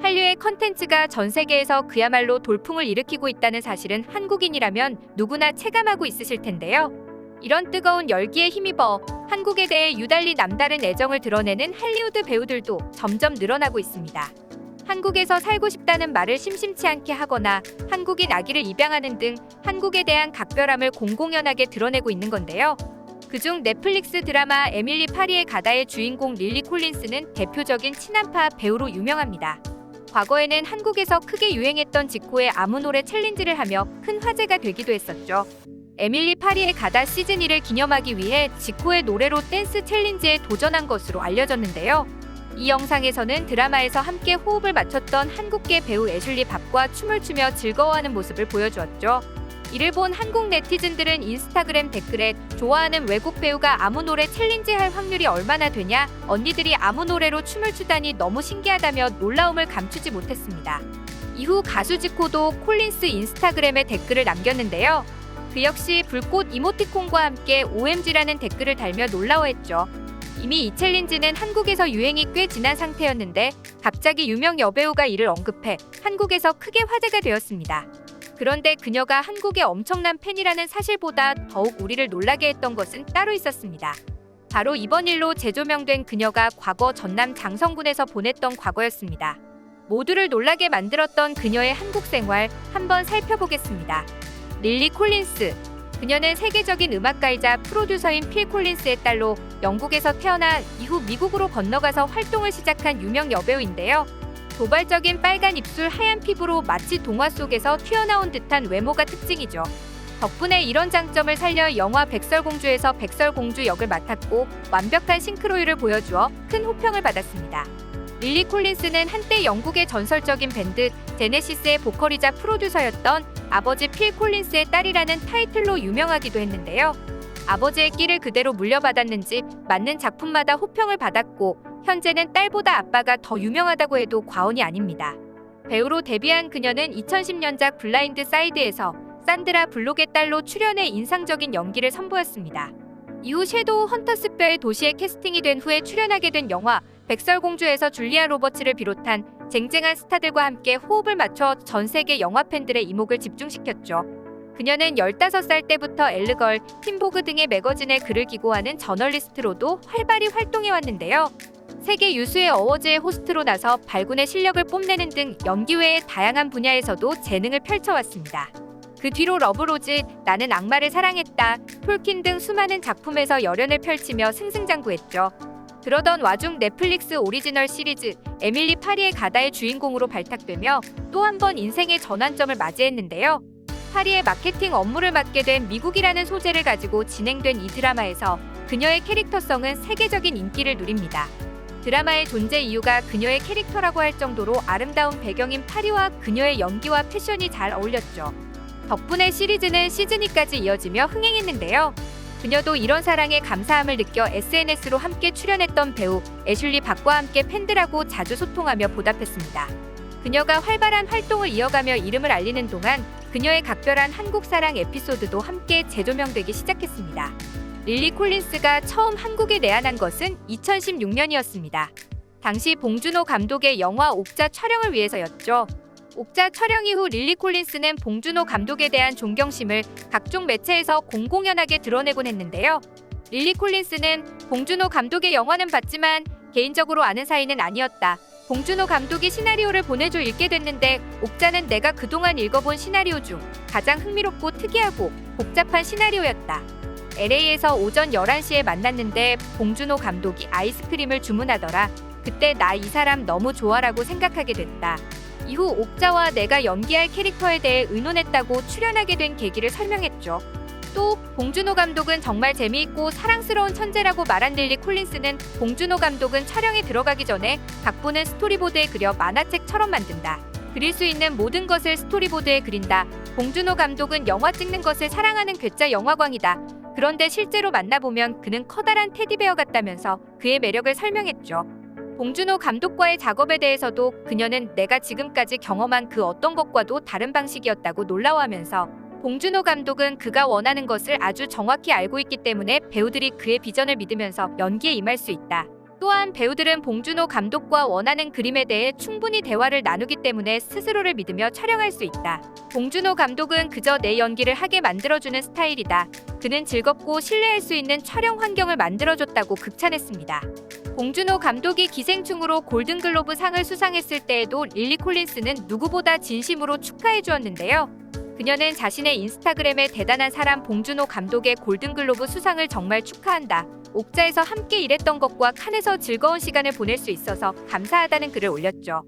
한류의 컨텐츠가 전 세계에서 그야말로 돌풍을 일으키고 있다는 사실은 한국인이라면 누구나 체감하고 있으실 텐데요. 이런 뜨거운 열기에 힘입어 한국에 대해 유달리 남다른 애정을 드러내는 할리우드 배우들도 점점 늘어나고 있습니다. 한국에서 살고 싶다는 말을 심심치 않게 하거나 한국인 아기를 입양하는 등 한국에 대한 각별함을 공공연하게 드러내고 있는 건데요. 그중 넷플릭스 드라마 에밀리 파리의 가다의 주인공 릴리 콜린스는 대표적인 친한파 배우로 유명합니다. 과거에는 한국에서 크게 유행했던 지코의 아무 노래 챌린지를 하며 큰 화제가 되기도 했었죠. 에밀리 파리의 가다 시즌2를 기념하기 위해 지코의 노래로 댄스 챌린지에 도전한 것으로 알려졌는데요. 이 영상에서는 드라마에서 함께 호흡을 맞췄던 한국계 배우 애슐리 밥과 춤을 추며 즐거워하는 모습을 보여주었죠. 이를 본 한국 네티즌들은 인스타그램 댓글에 좋아하는 외국 배우가 아무 노래 챌린지 할 확률이 얼마나 되냐, 언니들이 아무 노래로 춤을 추다니 너무 신기하다며 놀라움을 감추지 못했습니다. 이후 가수 지코도 콜린스 인스타그램에 댓글을 남겼는데요. 그 역시 불꽃 이모티콘과 함께 OMG라는 댓글을 달며 놀라워했죠. 이미 이 챌린지는 한국에서 유행이 꽤 지난 상태였는데 갑자기 유명 여배우가 이를 언급해 한국에서 크게 화제가 되었습니다. 그런데 그녀가 한국의 엄청난 팬이라는 사실보다 더욱 우리를 놀라게 했던 것은 따로 있었습니다. 바로 이번 일로 재조명된 그녀가 과거 전남 장성군에서 보냈던 과거였습니다. 모두를 놀라게 만들었던 그녀의 한국 생활 한번 살펴보겠습니다. 릴리 콜린스. 그녀는 세계적인 음악가이자 프로듀서인 필 콜린스의 딸로 영국에서 태어나 이후 미국으로 건너가서 활동을 시작한 유명 여배우인데요. 도발적인 빨간 입술, 하얀 피부로 마치 동화 속에서 튀어나온 듯한 외모가 특징이죠. 덕분에 이런 장점을 살려 영화 백설공주에서 백설공주 역을 맡았고 완벽한 싱크로율을 보여주어 큰 호평을 받았습니다. 릴리 콜린스는 한때 영국의 전설적인 밴드 제네시스의 보컬이자 프로듀서였던 아버지 필 콜린스의 딸이라는 타이틀로 유명하기도 했는데요. 아버지의 끼를 그대로 물려받았는지 맞는 작품마다 호평을 받았고 현재는 딸보다 아빠가 더 유명하다고 해도 과언이 아닙니다. 배우로 데뷔한 그녀는 2010년작 블라인드 사이드에서 산드라 블록의 딸로 출연해 인상적인 연기를 선보였습니다. 이후 섀도우 헌터스뼈의 도시에 캐스팅이 된 후에 출연하게 된 영화 백설공주에서 줄리아 로버츠를 비롯한 쟁쟁한 스타들과 함께 호흡을 맞춰 전 세계 영화 팬들의 이목을 집중시켰죠. 그녀는 15살 때부터 엘르걸, 팀보그 등의 매거진에 글을 기고하는 저널리스트로도 활발히 활동해왔는데요. 세계 유수의 어워즈의 호스트로 나서 발군의 실력을 뽐내는 등 연기 외의 다양한 분야에서도 재능을 펼쳐왔습니다. 그 뒤로 러브로즈, 나는 악마를 사랑했다, 톨킨 등 수많은 작품에서 열연을 펼치며 승승장구했죠. 그러던 와중 넷플릭스 오리지널 시리즈 에밀리 파리의 가다의 주인공으로 발탁되며 또 한 번 인생의 전환점을 맞이했는데요. 파리의 마케팅 업무를 맡게 된 미국이라는 소재를 가지고 진행된 이 드라마에서 그녀의 캐릭터성은 세계적인 인기를 누립니다. 드라마의 존재 이유가 그녀의 캐릭터라고 할 정도로 아름다운 배경인 파리와 그녀의 연기와 패션이 잘 어울렸죠. 덕분에 시리즈는 시즌2까지 이어지며 흥행했는데요. 그녀도 이런 사랑에 감사함을 느껴 SNS로 함께 출연했던 배우 애슐리 밥과 함께 팬들하고 자주 소통하며 보답했습니다. 그녀가 활발한 활동을 이어가며 이름을 알리는 동안 그녀의 각별한 한국 사랑 에피소드도 함께 재조명되기 시작했습니다. 릴리 콜린스가 처음 한국에 내한한 것은 2016년이었습니다. 당시 봉준호 감독의 영화 옥자 촬영을 위해서였죠. 옥자 촬영 이후 릴리 콜린스는 봉준호 감독에 대한 존경심을 각종 매체에서 공공연하게 드러내곤 했는데요. 릴리 콜린스는 봉준호 감독의 영화는 봤지만 개인적으로 아는 사이는 아니었다. 봉준호 감독이 시나리오를 보내줘 읽게 됐는데 옥자는 내가 그동안 읽어본 시나리오 중 가장 흥미롭고 특이하고 복잡한 시나리오였다. LA에서 오전 11시에 만났는데 봉준호 감독이 아이스크림을 주문하더라. 그때 나 이 사람 너무 좋아라고 생각하게 됐다. 이후 옥자와 내가 연기할 캐릭터에 대해 의논했다고 출연하게 된 계기를 설명했죠. 또 봉준호 감독은 정말 재미있고 사랑스러운 천재라고 말한 릴리 콜린스는 봉준호 감독은 촬영에 들어가기 전에 각본은 스토리보드에 그려 만화책처럼 만든다. 그릴 수 있는 모든 것을 스토리보드에 그린다. 봉준호 감독은 영화 찍는 것을 사랑하는 괴짜 영화광이다. 그런데 실제로 만나보면 그는 커다란 테디베어 같다면서 그의 매력을 설명했죠. 봉준호 감독과의 작업에 대해서도 그녀는 내가 지금까지 경험한 그 어떤 것과도 다른 방식이었다고 놀라워하면서 봉준호 감독은 그가 원하는 것을 아주 정확히 알고 있기 때문에 배우들이 그의 비전을 믿으면서 연기에 임할 수 있다. 또한 배우들은 봉준호 감독과 원하는 그림에 대해 충분히 대화를 나누기 때문에 스스로를 믿으며 촬영할 수 있다. 봉준호 감독은 그저 내 연기를 하게 만들어주는 스타일이다. 그는 즐겁고 신뢰할 수 있는 촬영 환경을 만들어줬다고 극찬했습니다. 봉준호 감독이 기생충으로 골든글로브 상을 수상했을 때에도 릴리 콜린스는 누구보다 진심으로 축하해 주었는데요. 그녀는 자신의 인스타그램에 대단한 사람 봉준호 감독의 골든글로브 수상을 정말 축하한다. 옥자에서 함께 일했던 것과 칸에서 즐거운 시간을 보낼 수 있어서 감사하다는 글을 올렸죠.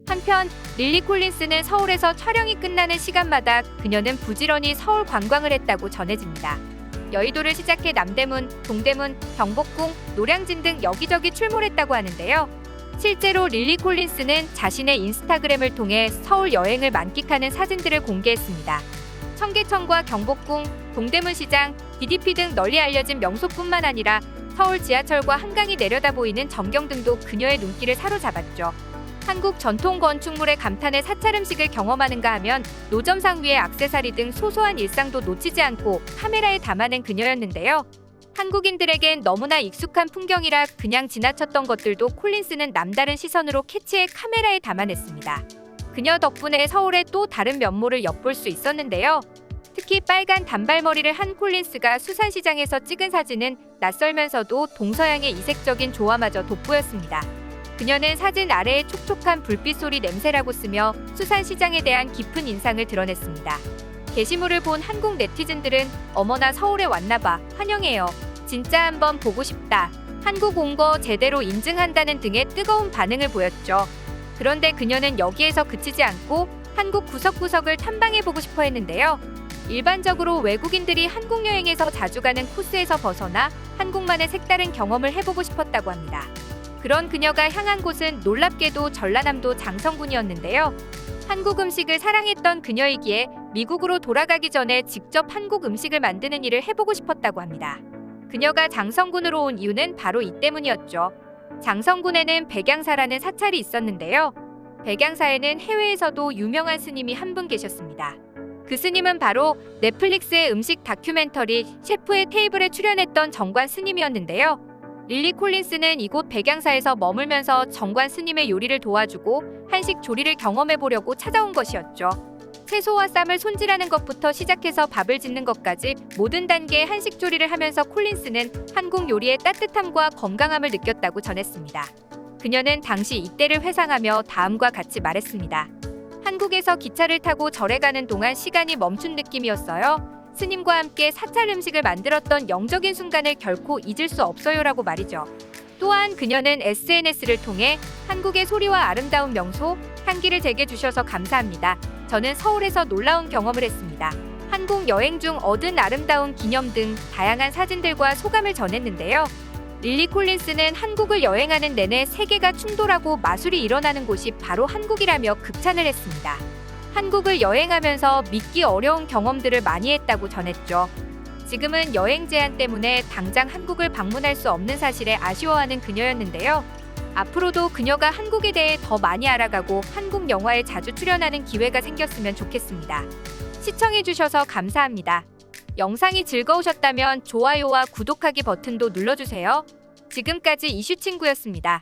한편 릴리 콜린스는 서울에서 촬영이 끝나는 시간마다 그녀는 부지런히 서울 관광을 했다고 전해집니다. 여의도를 시작해 남대문, 동대문, 경복궁, 노량진 등 여기저기 출몰했다고 하는데요. 실제로 릴리 콜린스는 자신의 인스타그램을 통해 서울 여행을 만끽하는 사진들을 공개했습니다. 청계천과 경복궁, 동대문시장, DDP 등 널리 알려진 명소뿐만 아니라 서울 지하철과 한강이 내려다 보이는 전경 등도 그녀의 눈길을 사로잡았죠. 한국 전통 건축물의 감탄의 사찰 음식을 경험하는가 하면 노점상 위의 액세서리 등 소소한 일상도 놓치지 않고 카메라에 담아낸 그녀였는데요. 한국인들에겐 너무나 익숙한 풍경이라 그냥 지나쳤던 것들도 콜린스는 남다른 시선으로 캐치해 카메라에 담아냈습니다. 그녀 덕분에 서울의 또 다른 면모를 엿볼 수 있었는데요. 특히 빨간 단발머리를 한 콜린스가 수산시장에서 찍은 사진은 낯설면서도 동서양의 이색적인 조화마저 돋보였습니다. 그녀는 사진 아래의 촉촉한 불빛 소리 냄새라고 쓰며 수산시장에 대한 깊은 인상을 드러냈습니다. 게시물을 본 한국 네티즌들은 어머나 서울에 왔나봐, 환영해요, 진짜 한번 보고 싶다, 한국 온 거 제대로 인증한다는 등의 뜨거운 반응을 보였죠. 그런데 그녀는 여기에서 그치지 않고 한국 구석구석을 탐방해보고 싶어 했는데요. 일반적으로 외국인들이 한국 여행에서 자주 가는 코스에서 벗어나 한국만의 색다른 경험을 해보고 싶었다고 합니다. 그런 그녀가 향한 곳은 놀랍게도 전라남도 장성군이었는데요. 한국 음식을 사랑했던 그녀이기에 미국으로 돌아가기 전에 직접 한국 음식을 만드는 일을 해보고 싶었다고 합니다. 그녀가 장성군으로 온 이유는 바로 이 때문이었죠. 장성군에는 백양사라는 사찰이 있었는데요. 백양사에는 해외에서도 유명한 스님이 한 분 계셨습니다. 그 스님은 바로 넷플릭스의 음식 다큐멘터리 셰프의 테이블에 출연했던 정관 스님이었는데요. 릴리 콜린스는 이곳 백양사에서 머물면서 정관 스님의 요리를 도와주고 한식 조리를 경험해보려고 찾아온 것이었죠. 채소와 쌈을 손질하는 것부터 시작해서 밥을 짓는 것까지 모든 단계의 한식 조리를 하면서 콜린스는 한국 요리의 따뜻함과 건강함을 느꼈다고 전했습니다. 그녀는 당시 이때를 회상하며 다음과 같이 말했습니다. 한국에서 기차를 타고 절에 가는 동안 시간이 멈춘 느낌이었어요. 스님과 함께 사찰 음식을 만들었던 영적인 순간을 결코 잊을 수 없어요라고 말이죠. 또한 그녀는 SNS를 통해 한국의 소리와 아름다운 명소, 향기를 제게 주셔서 감사합니다. 저는 서울에서 놀라운 경험을 했습니다. 한국 여행 중 얻은 아름다운 기념 등 다양한 사진들과 소감을 전했는데요. 릴리 콜린스는 한국을 여행하는 내내 세계가 충돌하고 마술이 일어나는 곳이 바로 한국이라며 극찬을 했습니다. 한국을 여행하면서 믿기 어려운 경험들을 많이 했다고 전했죠. 지금은 여행 제한 때문에 당장 한국을 방문할 수 없는 사실에 아쉬워하는 그녀였는데요. 앞으로도 그녀가 한국에 대해 더 많이 알아가고 한국 영화에 자주 출연하는 기회가 생겼으면 좋겠습니다. 시청해주셔서 감사합니다. 영상이 즐거우셨다면 좋아요와 구독하기 버튼도 눌러주세요. 지금까지 이슈친구였습니다.